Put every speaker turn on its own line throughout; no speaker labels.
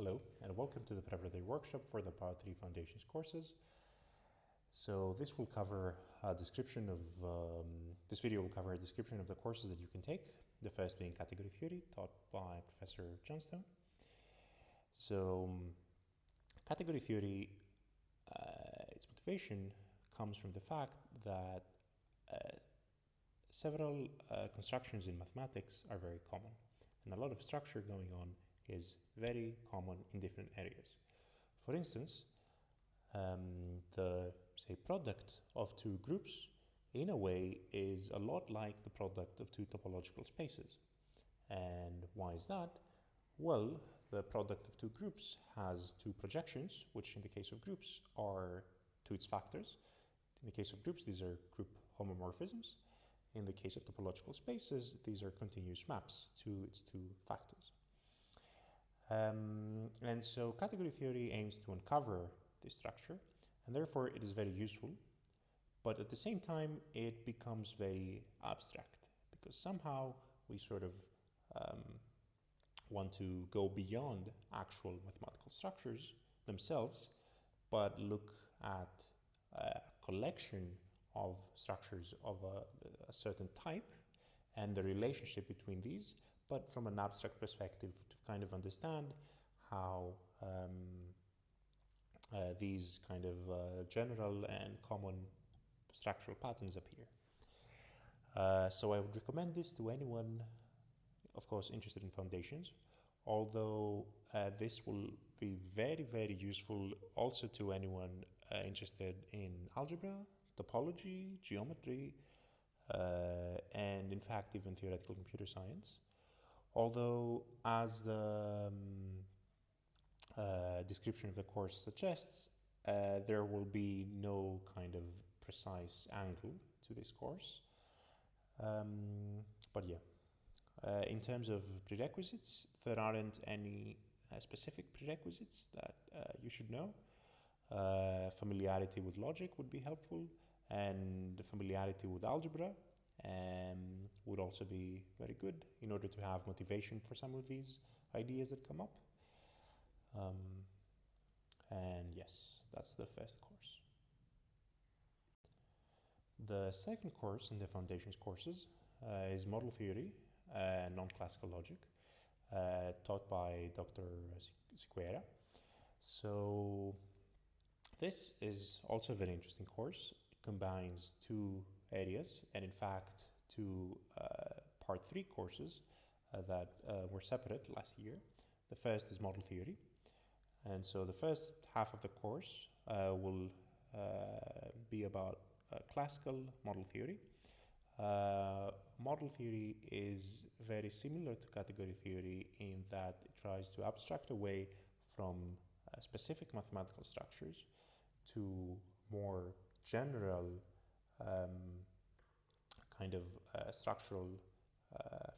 Hello, and welcome to the Preparatory workshop for the Preparatory Foundations courses. So this will cover a description of, this video will cover a description of the courses that you can take. The first being Category Theory, taught by Professor Johnstone. So Category Theory, its motivation comes from the fact that several constructions in mathematics are very common, and a lot of structure going on is very common in different areas. For instance, the product of two groups in a way is a lot like the product of two topological spaces. And why is that? Well, the product of two groups has two projections, which in the case of groups are to its factors. In the case of groups, these are group homomorphisms. In the case of topological spaces, these are continuous maps to its two factors. And so category theory aims to uncover this structure, and therefore it is very useful, but at the same time it becomes very abstract, because somehow we sort of want to go beyond actual mathematical structures themselves, but look at a collection of structures of a certain type and the relationship between these, but from an abstract perspective to kind of understand how these kind of general and common structural patterns appear. So I would recommend this to anyone, of course, interested in foundations, although this will be very, very useful also to anyone interested in algebra, topology, geometry, and in fact even theoretical computer science. Although, as the description of the course suggests, there will be no kind of precise angle to this course. But yeah, in terms of prerequisites, there aren't any specific prerequisites that you should know. Familiarity with logic would be helpful, and familiarity with algebra would also be very good in order to have motivation for some of these ideas that come up. And yes, that's the first course. The second course in the foundations courses is model theory, non-classical logic, taught by Dr. Siqueira. So this is also a very interesting course. It combines two areas, and in fact two part 3 courses that were separate last year. The first is model theory, and so the first half of the course will be about classical model theory. Model theory is very similar to category theory in that it tries to abstract away from specific mathematical structures to more general kind of structural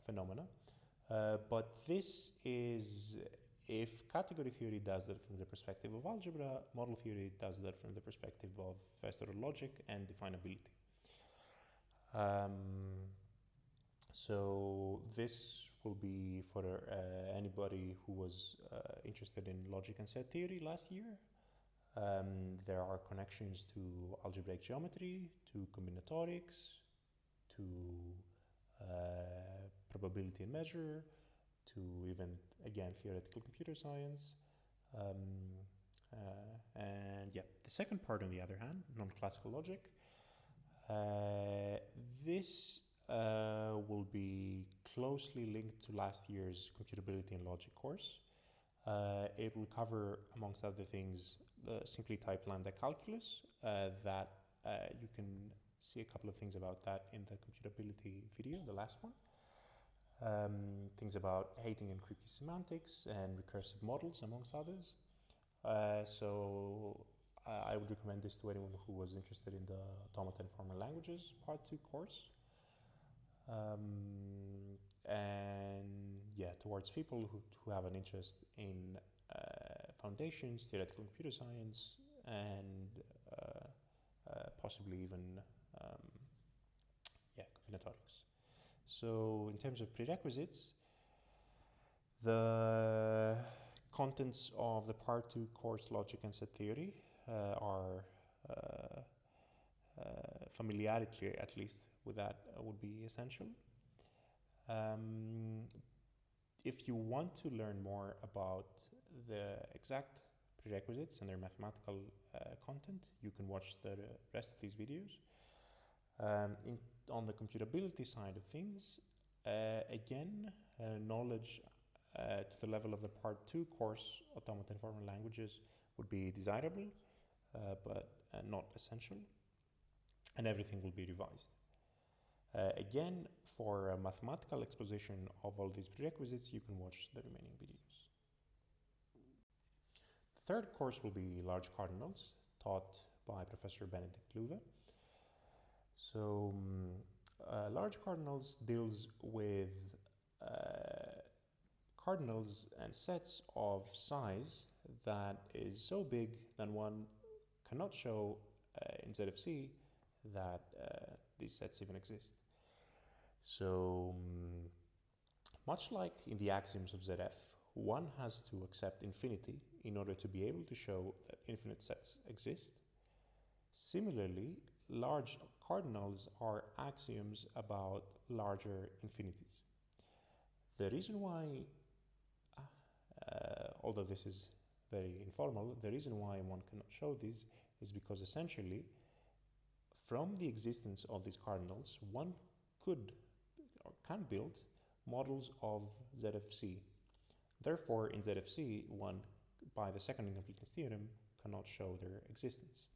phenomena. But this is, if category theory does that from the perspective of algebra, model theory does that from the perspective of first-order logic and definability. So this will be for anybody who was interested in logic and set theory last year. There are connections to algebraic geometry, to combinatorics, to probability and measure, to even, again, theoretical computer science. And yeah, the second part, on the other hand, non-classical logic, this will be closely linked to last year's computability and logic course. It will cover, amongst other things, the simply typed lambda calculus, that you can see a couple of things about that in the computability video, the last one. Things about hating and creepy semantics and recursive models, amongst others. So I would recommend this to anyone who was interested in the automata and formal languages part 2 course. And yeah, towards people who have an interest in foundations, theoretical computer science, and possibly even combinatorics. So in terms of prerequisites, the contents of the Part 2 course Logic and Set Theory are familiarity, at least, with that would be essential. If you want to learn more about the exact prerequisites and their mathematical content, you can watch the rest of these videos. On the computability side of things, again, knowledge to the level of the Part 2 course, Automata and Formal Languages, would be desirable, but not essential, and everything will be revised. Again, for a mathematical exposition of all these prerequisites, you can watch the remaining videos. The third course will be Large Cardinals, taught by Professor Benedict Luwe. So, Large Cardinals deals with cardinals and sets of size that is so big that one cannot show in ZFC that these sets even exist. So, much like in the axioms of ZF, one has to accept infinity in order to be able to show that infinite sets exist. Similarly, large cardinals are axioms about larger infinities. The reason why, although this is very informal, the reason why one cannot show these is because essentially, from the existence of these cardinals, one could or can build models of ZFC. Therefore, in ZFC, one, by the second incompleteness theorem, cannot show their existence.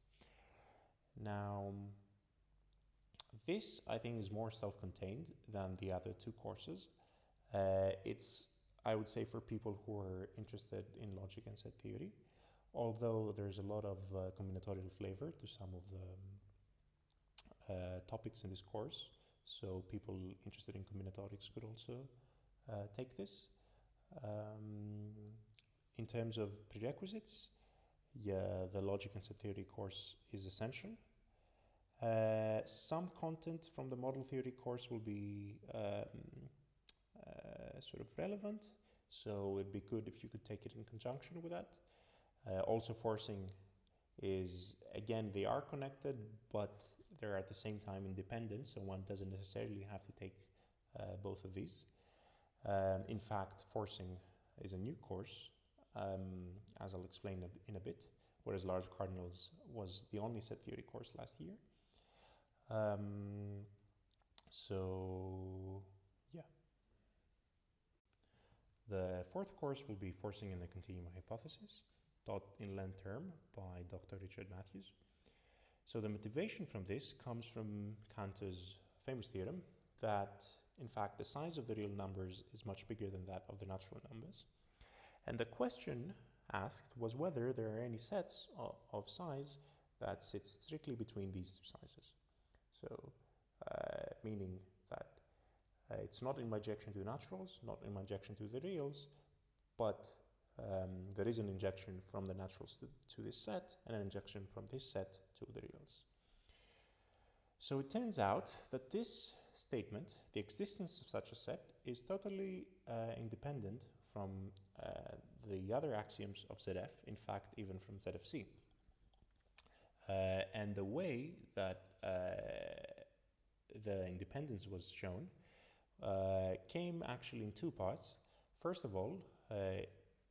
Now, this, I think, is more self-contained than the other two courses. It's, I would say, for people who are interested in logic and set theory, although there's a lot of combinatorial flavor to some of the topics in this course. So people interested in combinatorics could also take this. In terms of prerequisites, yeah, the logic and set theory course is essential. Some content from the model theory course will be sort of relevant, so it'd be good if you could take it in conjunction with that. Also, forcing is, again, they are connected, but they're at the same time independent, so one doesn't necessarily have to take both of these. In fact, forcing is a new course, as I'll explain in a bit, whereas Large Cardinals was the only set theory course last year. So, yeah. The fourth course will be Forcing in the Continuum Hypothesis, taught in Lent term by Dr. Richard Matthews. So the motivation from this comes from Cantor's famous theorem that, in fact, the size of the real numbers is much bigger than that of the natural numbers. And the question asked was whether there are any sets of size that sit strictly between these two sizes. So, meaning that it's not in bijection to the naturals, not in bijection to the reals, but there is an injection from the naturals to this set and an injection from this set to the reals. So it turns out that this statement, the existence of such a set, is totally independent from the other axioms of ZF, in fact, even from ZFC. And the way that the independence was shown came actually in two parts. First of all,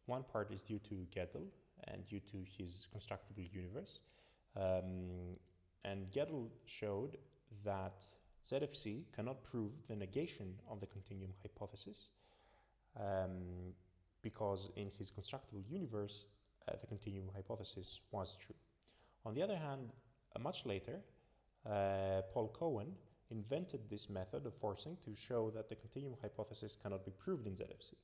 one part is due to Gödel and due to his constructible universe. And Gödel showed that ZFC cannot prove the negation of the continuum hypothesis because in his constructible universe, the continuum hypothesis was true. On the other hand, much later, Paul Cohen invented this method of forcing to show that the continuum hypothesis cannot be proved in ZFC.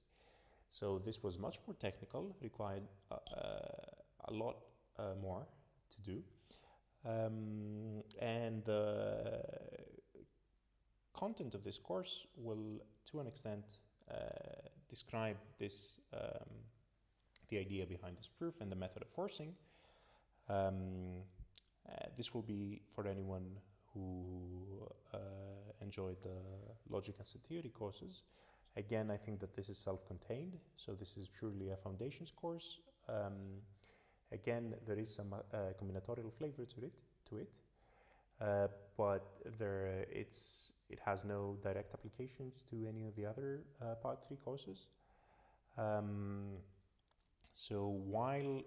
So this was much more technical, required a lot more to do. And the content of this course will, to an extent, describe this, the idea behind this proof and the method of forcing. This will be for anyone who enjoyed the logic and set theory courses. Again, I think that this is self-contained, so this is purely a foundations course. Again, there is some combinatorial flavor to it, but it has no direct applications to any of the other Part 3 courses. So while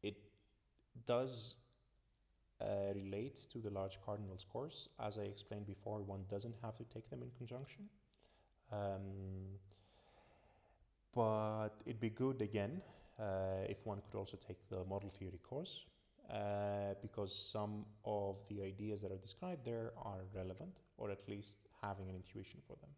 it does relate to the large cardinals course, as I explained before, one doesn't have to take them in conjunction. But it'd be good again if one could also take the model theory course, because some of the ideas that are described there are relevant, or at least having an intuition for them.